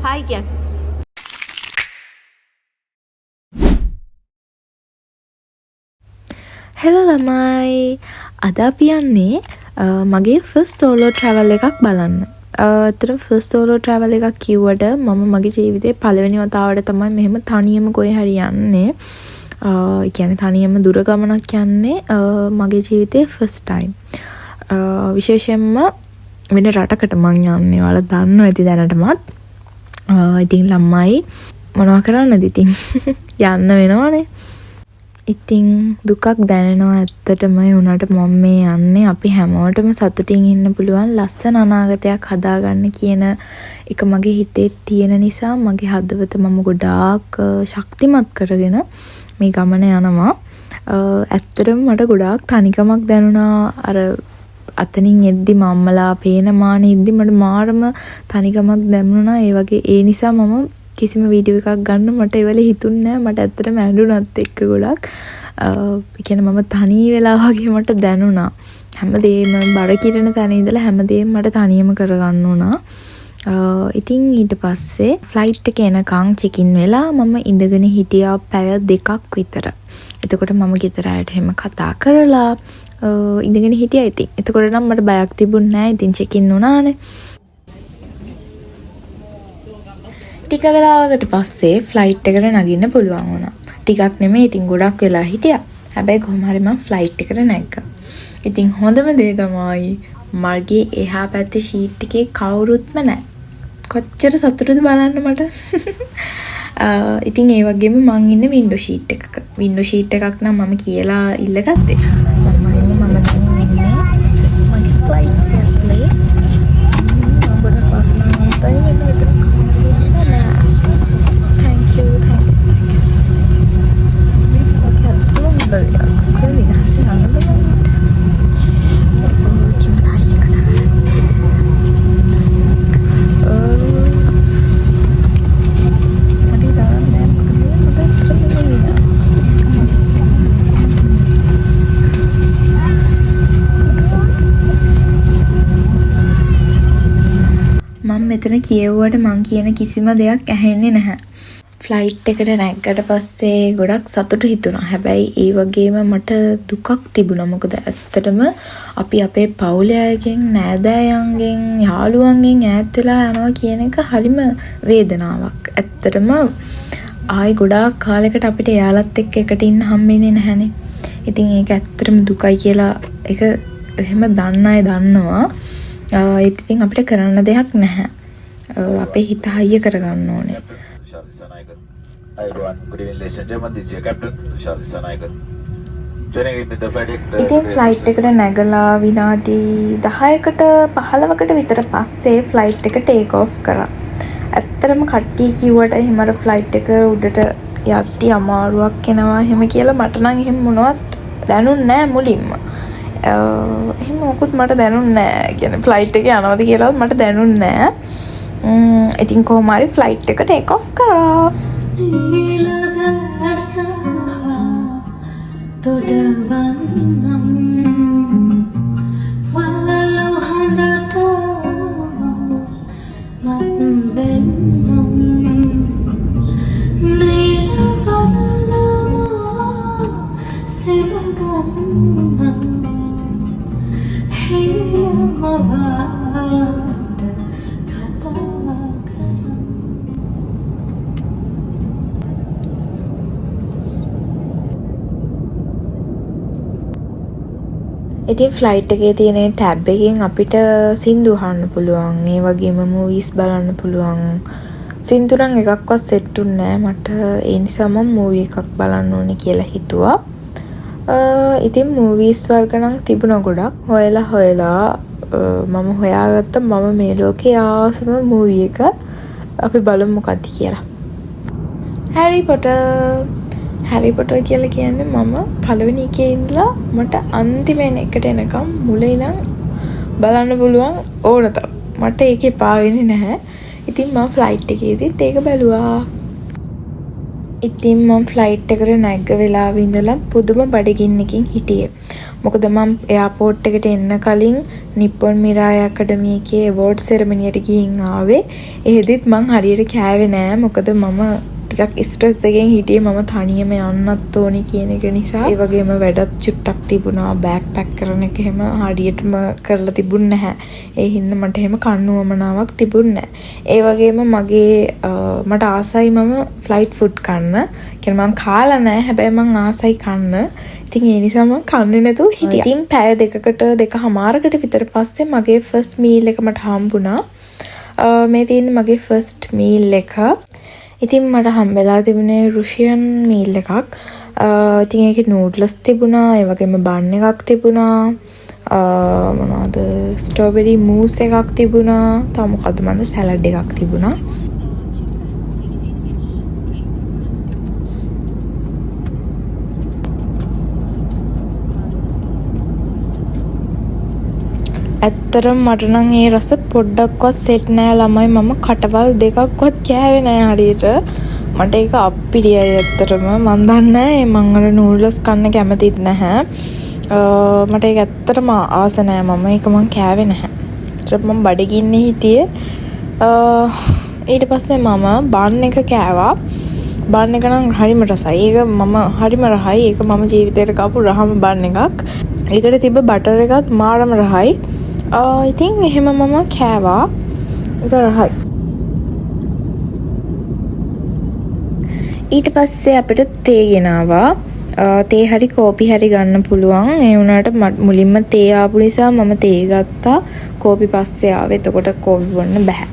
Hi කියන්න. Hello ළමයි, අද අපි යන්නේ මගේ ෆස්ට් සෝලෝ ට්‍රැවල් එකක් බලන්න. ඇත්තටම ෆස්ට් සෝලෝ ට්‍රැවල් එකක් කිව්වට මම මගේ ජීවිතේ පළවෙනි වතාවට තමයි මෙහෙම තනියම කොහේ හරි යන්නේ. ඒ කියන්නේ තනියම දුර ගමනක් යන්නේ මගේ ජීවිතේ ෆස්ට් ටයිම්. විශේෂයෙන්ම වෙන රටකට මං යන්නේ. ඔයාලා දන්නවා ඇති දැනටමත්. ඉතින් ළමයි මොනවා කරන්නද ඉතින් යන්න වෙනවනේ. ඉතින් දුකක් දැනෙනවා ඇත්තටම. ඒ වුණාට මම මේ යන්නේ අපි හැමෝටම සතුටින් ඉන්න පුළුවන් ලස්සන අනාගතයක් හදාගන්න කියන එක මගේ හිතේ තියෙන නිසා මගේ හදවත මම ගොඩාක් ශක්තිමත් කරගෙන මේ ගමන යනවා. ඇත්තටම මට ගොඩාක් තනිකමක් දැනුණා. අර අතනින් එද්දි මම්මලා පේන මානේ ඉද්දි මට මාරම තනිකමක් දැනුණා. ඒ වගේ ඒ නිසා මම කිසිම වීඩියෝ එකක් ගන්න මට ඒ වෙලේ හිතුන්නේ නැහැ. මට ඇත්තටම ඇඬුණත් එක්ක ගොඩක් ඒ කියන්නේ මම තනි වෙලා වගේ මට දැනුණා. හැමදේම බර කිරණ තැන ඉඳලා හැමදේම මට තනියම කරගන්න උනා. ඉතින් ඊට පස්සේ ෆ්ලයිට් එක එනකන් චෙකින් වෙලා මම ඉඳගෙන හිටියා පැය 2ක් විතර. එතකොට මම ගෙදර ආයට හැම කතා කරලා ඉඳගෙන හිටියා. ඉතින් එතකොට නම් මට බයක් තිබුණේ නැහැ. ඉතින් චෙකින් වුණානේ. ටික වෙලාවකට පස්සේ ෆ්ලයිට් එකට නගින්න පුළුවන් වුණා. ටිකක් නෙමෙයි ඉතින් ගොඩක් වෙලා හිටියා. හැබැයි කොහොම හරි මම ෆ්ලයිට් එකට නැග්ගා. ඉතින් හොඳම දේ තමයි මගේ එහා පැත්තේ ෂීට් එකේ කවුරුත්ම නැහැ. කොච්චර සතුටුද බලන්න මට. ඉතින් ඒ වගේම මං ඉන්නේ වින්ඩෝ ෂීට් එකක. වින්ඩෝ ෂීට් එකක් නම් මම කියලා ඉල්ලගත්තේ. මෙතන කියෙව්වට මං කියන කිසිම දෙයක් ඇහෙන්නේ නැහැ. ෆ්ලයිට් එකට නැග්ගට පස්සේ ගොඩක් සතුටු හිතුණා. හැබැයි ඒ වගේම මට දුකක් තිබුණා. මොකද ඇත්තටම අපි අපේ පවුලේ අයගෙන්, නෑදෑයන්ගෙන්, යාළුවන්ගෙන් ඈත් වෙලා යනවා කියන එක හරිම වේදනාවක්. ඇත්තටම ආයි ගොඩාක් කාලයකට අපිට යාළුවත් එක්ක එකට ඉන්න හම්බෙන්නේ නැහනේ. ඉතින් ඒක ඇත්තටම දුකයි කියලා ඒක එහෙම දන්න අය දන්නවා. ඒත් ඉතින් අපිට කරන්න දෙයක් නැහැ. අපේ හිත හයිය කරගන්න ඕනේ. ඉතින් ෆ්ලයිට් එකට නැගලා විනාඩි 10කට 15කට විතර පස්සේ ෆ්ලයිට් එක ටේක් ඔෆ් කරා. ඇත්තටම කට්ටිය කිව්වට එහෙම අර ෆ්ලයිට් එක උඩට යද්දි අමාරුවක් එනවා එහෙම කියලා මට නම් එහෙම මොනවත් දැනුන්නේ නැහැ මුලින්ම. එහෙම මොකුත් මට දැනුන්නේ නැහැ. කියන්නේ ෆ්ලයිට් එක යනවාද කියලාවත් මට දැනුන්නේ නැහැ. ඉතින් කොහොම හරි ෆ්ලයිට් එක ටේක් ඔෆ් කරා. ඉතින් ෆ්ලයිට් එකේ තියෙන ටැබ් එකෙන් අපිට සින්දු අහන්න පුළුවන්. ඒ වගේම මූවිස් බලන්න පුළුවන්. සින්දු නම් එකක්වත් සෙට් උන්නේ නැහැ මට. ඒ නිසා මම මූවි එකක් බලන්න ඕනේ කියලා හිතුවා. ඉතින් මූවිස් වර්ග නම් තිබුණා ගොඩක්. හොයලා මම හොයාගත්ත මම මේ ලෝකේ ආසම මූවි එක. අපි බලමු මොකක්ද කියලා. හැරි පොටර් කියලා කියන්නේ මම පළවෙනි එකේ ඉඳලා මට අන්තිම එකට එනකම් මුල ඉඳන් බලන්න පුළුවන් ඕන තරම්. මට ඒකේ එපා වෙන්නේ නැහැ. ඉතින් මම ෆ්ලයිට් එකේදීත් ඒක බැලුවා. ඉතින් මම ෆ්ලයිට් එකට නැග්ග වෙලාවේ ඉඳලා පුදුම බඩගින්නකින් හිටියේ. මොකද මම එයාපෝට් එකට එන්න කලින් නිප්පොන් මිරායි ඇකඩමි එකේ අවෝඩ් සෙරමනි එකට ගිහින් ආවේ. එහෙදිත් මං හරියට කෑවේ නෑ. මොකද මම ටිකක් ස්ට්‍රෙස් එකෙන් හිටියේ. මම තනියම යන්නත් ඕනි කියන එක නිසා. ඒ වගේම වැඩත් චුට්ටක් තිබුණා. බෑග් පැක් කරන එක එහෙම හරියටම කරලා තිබුණ නැහැ. ඒ හින්දා මට එහෙම කන්නුවමනාවක් තිබුණ නැහැ. ඒ වගේම මට ආසයි මම ෆ්ලයිට් ෆුඩ් කන්න. කියන්නේ මම කාලා නැහැ. හැබැයි මං ආසයි කන්න. ඉතින් ඒ නිසා මම කන්නේ නැතුව හිටියා. ඉතින් පැය දෙකමාරකට විතර පස්සේ මගේ ෆස්ට් මීල් එක මට හම්බුණා. මේ තියෙන්නේ මගේ ෆස්ට් මීල් එක. ඉතින් මට හම්බෙලා තිබුණේ රුසියන් මීල් එකක්. ඉතින් ඒකේ නූඩ්ලස් තිබුණා, ඒ වගේම බන් එකක් තිබුණා. මොනවද ස්ට්‍රොබෙරි මූස් එකක් තිබුණා. තව මොකද්ද මන්ද සලාඩ් එකක් තිබුණා. ඇත්තටම මට නම් ඒ රස පොඩ්ඩක්වත් සෙට් නෑ ළමයි. මම කටවල් දෙකක්වත් කෑවේ නෑ හරියට. මට ඒක අප්පිරියයි ඇත්තටම. මන් දන්නේ මං අර නූඩ්ලස් කන්න කැමතිත් නැහැ. මට ඒක ඇත්තටම ආස නෑ. මම ඒක මං කෑවේ නැහැ. ඒත් මම බඩගින්නේ හිටියේ. ඊට පස්සේ මම බන් එක කෑවා. බන් එක නම් හරිම රසයි. ඒක මම හරිම රහයි. ඒක මම ජීවිතේට කාපු රහම බන් එකක්. ඒකට තිබ්බ බටර් එකත් මාරම රහයි. ඉතින් එහෙම මම කෑවා. ඒක රහයි. ඊට පස්සේ අපිට තේ ගෙනාවා. තේ හරි කෝපි හරි ගන්න පුළුවන්. ඒ වුණාට මුලින්ම තේ ආපු නිසා මම තේ ගත්තා. කෝපි පස්සේ ආවේ. එතකොට කෝපි බොන්න බෑ.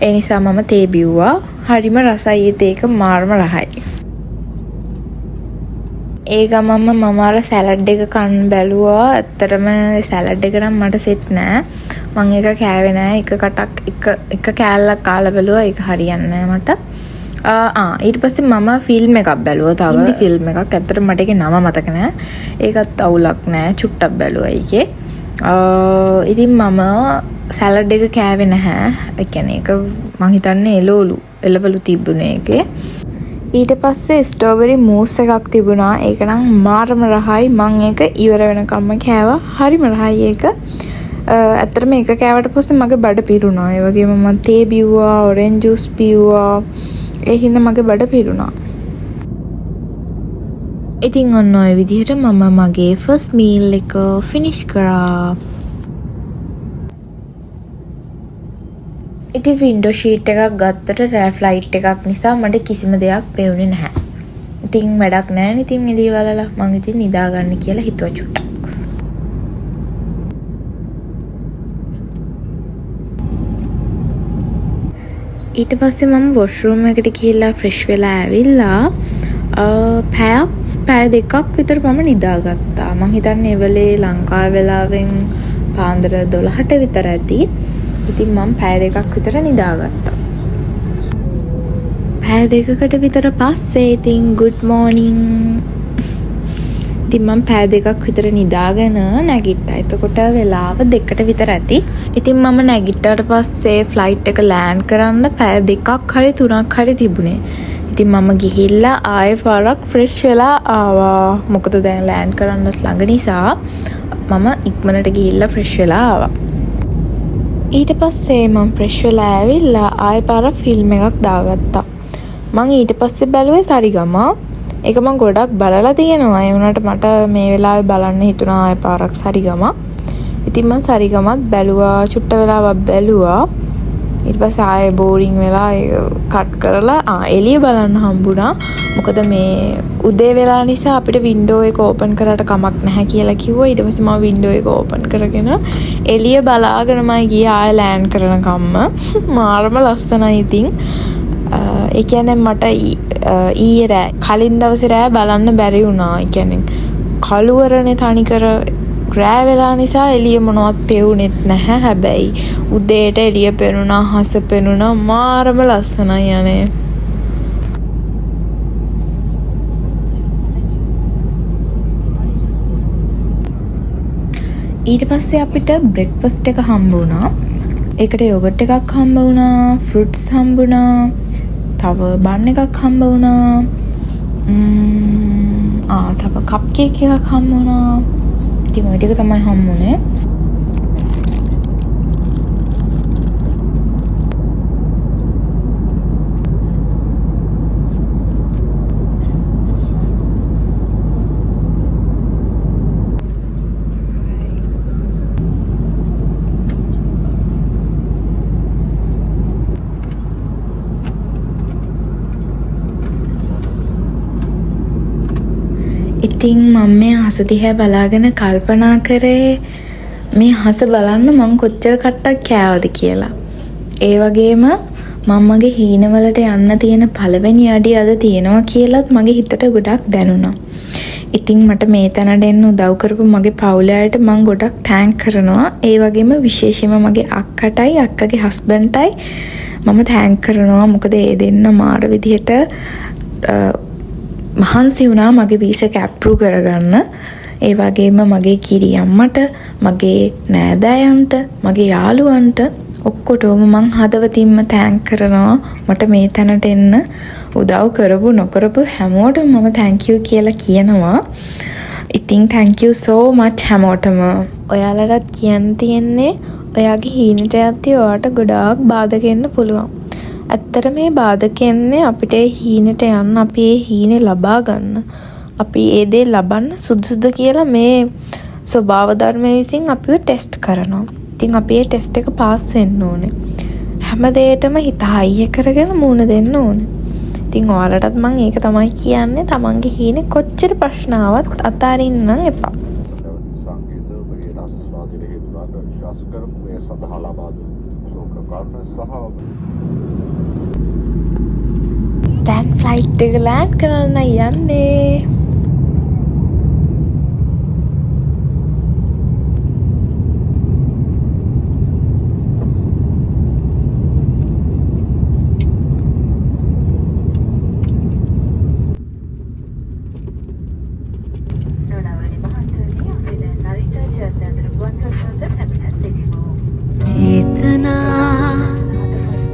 ඒ නිසා මම තේ බිව්වා. හරිම රසයි. ඒක මාරම රහයි. ඒ ගමන්ම මම අර සලාඩ් එක කන්න බැලුවා. ඇත්තටම සලාඩ් එක නම් මට සෙට් නෑ. මම ඒක කෑවේ නෑ. එක කෑල්ලක් කාලා බැලුවා. ඒක හරියන්නේ නෑ මට. ඊට පස්සේ මම ෆිල්ම් එකක් බැලුවා. තව හින්දි ෆිල්ම් එකක්. ඇත්තටම මට ඒකේ නම මතක නෑ. ඒකත් අවුලක් නෑ. චුට්ටක් බැලුවා ඒකේ. ඉතින් මම සලාඩ් එක කෑවේ නැහැ. ඒ කියන්නේ ඒක මං හිතන්නේ එළවලු තිබුණේ ඒකේ. ඊට පස්සේ ස්ට්‍රොබෙරි මූස් එකක් තිබුණා. ඒක නම් මාරම රහයි. මං ඒක ඉවර වෙනකම්ම කෑවා. හරිම රහයි ඒක. ඇත්තටම ඒක කෑවට පස්සේ මගේ බඩ පිරුණා. ඒ වගේම මම තේ බිව්වා, ඔරෙන්ජ් ජූස් බිව්වා. ඒ හින්දා මගේ බඩ පිරුණා. ඉතින් ඔන්න ඔය විදිහට මම මගේ ෆස්ට් මීල් එක ෆිනිෂ් කරා. ඉතින් වින්ඩෝ ෂීට් එකක් ගත්තට රෑ ෆ්ලයිට් එකක් නිසා මට කිසිම දෙයක් පෙවුනේ නැහැ. ඉතින් වැඩක් නැහැ නේ. ඉතින් එළිය වලලා මං ඉතින් නිදාගන්න කියලා හිතුවා චුට්ටක්. ඊට පස්සේ මම වොෂ්රූම් එකට ගිහිල්ලා ෆ්‍රෙෂ් වෙලා ඇවිල්ලා පැය දෙකක් විතර මම නිදාගත්තා. මං හිතන්නේ ඒ වෙලේ ලංකාවේ වෙලාවෙන් පාන්දර 12ට විතර ඇති. ඉතින් මම පැය දෙකක් විතර නිදාගත්තා. පැය දෙකකට විතර පස්සේ ඉතින් good morning. ඉතින් මම පැය දෙකක් විතර නිදාගෙන නැගිට්ටා. එතකොට වෙලාව 2ට විතර ඇති. ඉතින් මම නැගිට්ටාට පස්සේ ෆ්ලයිට් එක ලෑන්ඩ් කරන්න පැය 2ක් හරි 3ක් හරි තිබුණේ. ඉතින් මම ගිහිල්ලා ආයෙ පාරක් ෆ්‍රෙෂ් වෙලා ආවා. මොකද දැන් ලෑන්ඩ් කරන්නත් ළඟ නිසා මම ඉක්මනට ගිහිල්ලා ෆ්‍රෙෂ් වෙලා ආවා. ඊට පස්සේ මම ෆ්‍රෙෂ් වෙලා ඇවිල්ලා ආයෙ පාරක් ෆිල්ම් එකක් දාගත්තා. මං ඊට පස්සේ බැලුවේ සරිගම. ඒක මං ගොඩක් බලලා තියෙනවා. ඒ වුණාට මට මේ වෙලාවේ බලන්න හිතුණා ආයෙ පාරක් සරිගම. ඉතින් මං සරිගමත් බැලුවා. චුට්ට වෙලාවක් බැලුවා. ඊට පස්සේ ආයෙ බෝරින් වෙලා ඒක කට් කරලා එළිය බලන්න හම්බුණා. මොකද මේ උදේ වෙලා නිසා අපිට වින්ඩෝ එක ඕපන් කරාට කමක් නැහැ කියලා කිව්වා. ඊට පස්සේ මම වින්ඩෝ එක ඕපන් කරගෙන එළිය බලාගෙනමයි ගියේ ආයෙ ලෑන්ඩ් කරනකම්ම. මාරම ලස්සනයි ඉතින්. ඒ කියන්නේ මට ඊයේ රෑ කලින් දවසේ රෑ බලන්න බැරි වුණා. ඒ කියන්නේ කළුවරනේ තනිකර රෑ වෙලා නිසා එළිය මොනවත් පෙවුනෙත් නැහැ. හැබැයි උදේට එළිය පෙනුණා, හස පෙනුණා. මාරම ලස්සනයි යන්නේ. ඊට පස්සේ අපිට බ්‍රෙක්ෆාස්ට් එක හම්බ වුණා. ඒකට යෝගට් එකක් හම්බ වුණා, ෆෘට්ස් හම්බ වුණා, තව බන් එකක් හම්බ වුණා. තව කප් කේක් එකක් හම්බ වුණා. ඉතින් ওই ටික තමයි හම්බුනේ. ඉතින් මම මේ හස දිහා බලාගෙන කල්පනා කරේ මේ හස බලන්න මං කොච්චර කට්ටක් කෑවද කියලා. ඒ වගේම මම්මගේ හීනවලට යන්න තියෙන පළවෙනි අඩිය අද තියෙනවා කියලාත් මගේ හිතට ගොඩක් දැනුණා. ඉතින් මට මේ තැනට එන්න උදව් කරපු මගේ පවුලේ අයට මං ගොඩක් තෑන්ක් කරනවා. ඒ වගේම විශේෂයෙන්ම මගේ අක්කටයි අක්කගේ හස්බන්ඩ්ටයි මම තෑන්ක් කරනවා. මොකද ඒ දෙන්න මාර විදිහට මහන්සි වුණා මගේ වීසා එක ඇප්‍රූව් කරගන්න. ඒ වගේම මගේ කිරි අම්මට, මගේ නෑදෑයන්ට, මගේ යාළුවන්ට ඔක්කොටම මං හදවතින්ම තෑන්ක් කරනවා. මට මේ තැනට එන්න උදව් කරපු නොකරපු හැමෝටම මම thank you කියලා කියනවා. ඉතින් thank you so much හැමෝටම. ඔයාලටත් කියන්න තියෙන්නේ ඔයාගේ හීනට යද්දී ඔයාට ගොඩාක් බාධක එන්න පුළුවන්. ඇත්තට මේ බාධක එන්නේ අපිට හීනට යන්න, අපි ඒ හීනේ ලබා ගන්න, අපි ඒ දේ ලබන්න සුදුසුද කියලා මේ ස්වභාව ධර්ම විසින් අපිව ටෙස්ට් කරනවා. ඉතින් අපි ඒ ටෙස්ට් එක පාස් වෙන්න ඕනේ. හැම දෙයකටම හිත හයිය කරගෙන මුණ දෙන්න ඕනේ. ඉතින් ඔයාලටත් මම ඒක තමයි කියන්නේ. තමන්ගේ හීනේ කොච්චර ප්‍රශ්න ආවත් අතාරින්න එපා. දැන් ෆ්ලයිට් එක ලෑන්ඩ් කරන්න යන්නේ.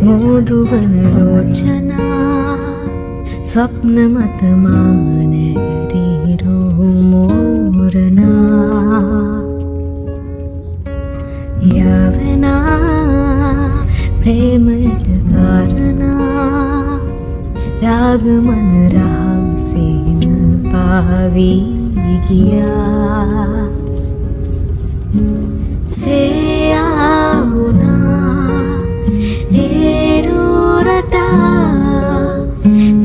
මෝදුවන ලෝචනා ස්වප්න මත මානැරීරෝ මෝරනා යවනා ප්‍රේමයට කාරණා රාගමන රහසේම පාවී ගියා සේයාවුනා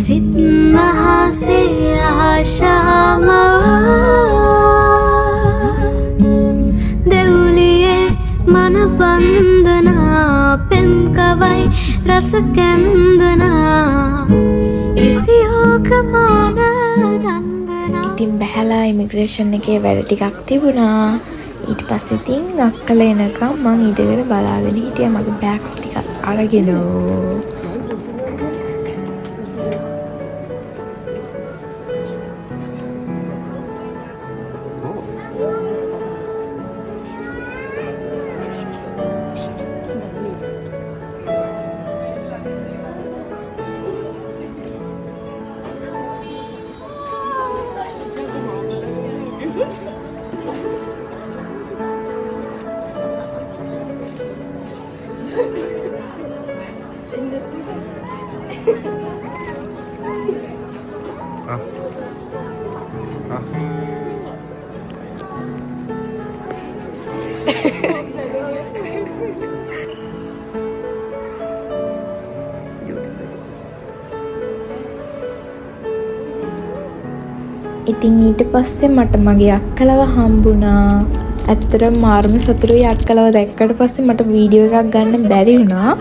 සිත් මහසේ ආශාම දෙවුලියේ මන බන්ධනා පෙම් කවයි රස කැන්දනා ඉසියෝක මාන රන්දනා. ඉතින් බැහැලා ඉමිග්‍රේෂන් එකේ වැඩ ටිකක් තිබුණා. ඊට පස්සේ ඉතින් අක්කල එනකම් මං ඉඳගෙන බලාගෙන හිටියා මගේ බෑග්ස් ටික අරගෙන. ඉතින් ඊට පස්සේ මට මගේ අක්කලව හම්බුණා. ඇත්තටම මාර්ම සතුටුයි අක්කලව දැක්කට පස්සේ මට වීඩියෝ එකක් ගන්න බැරි වුණා.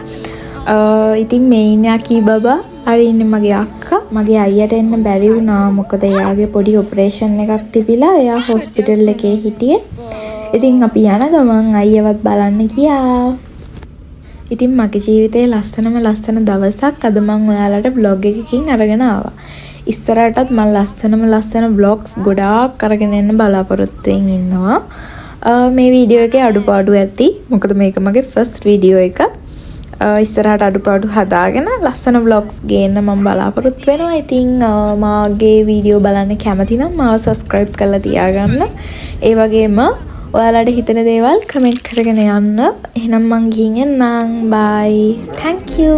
ඉතින් මේ ඉන්නේ අකී බබා. අර ඉන්නේ මගේ අක්කා. මගේ අයියට එන්න බැරි වුණා. මොකද එයාගේ පොඩි ඔපරේෂන් එකක් තිබිලා එයා හොස්පිටල් එකේ හිටියේ. ඉතින් අපි යන ගමන් අයියවත් බලන්න ගියා. ඉතින් මගේ ජීවිතේ ලස්සන දවසක් අද මම ඔයාලට vlog එකකින් අරගෙන ආවා. ඉස්සරහටත් මම ලස්සන vlogs ගොඩාක් අරගෙන එන්න බලාපොරොත්තු වෙමින් ඉන්නවා. මේ වීඩියෝ එකේ අඩුපාඩු ඇති. මොකද මේක මගේ ෆස්ට් වීඩියෝ එක. ඉස්සරහට අඩුපාඩු හදාගෙන ලස්සන vlogs ගේන්න මම බලාපොරොත්තු වෙනවා. ඉතින් මාගේ වීඩියෝ බලන්න කැමති නම් මාව subscribe කරලා තියාගන්න. ඒ වගේම ඔයාලට හිතෙන දේවල් කමෙන්ට් කරගෙන යන්න. එහෙනම් මං ගිහින් එන්නම්. bye. Thank you.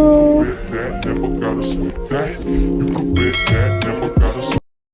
Never gotta say that. You could bet that. Never gotta say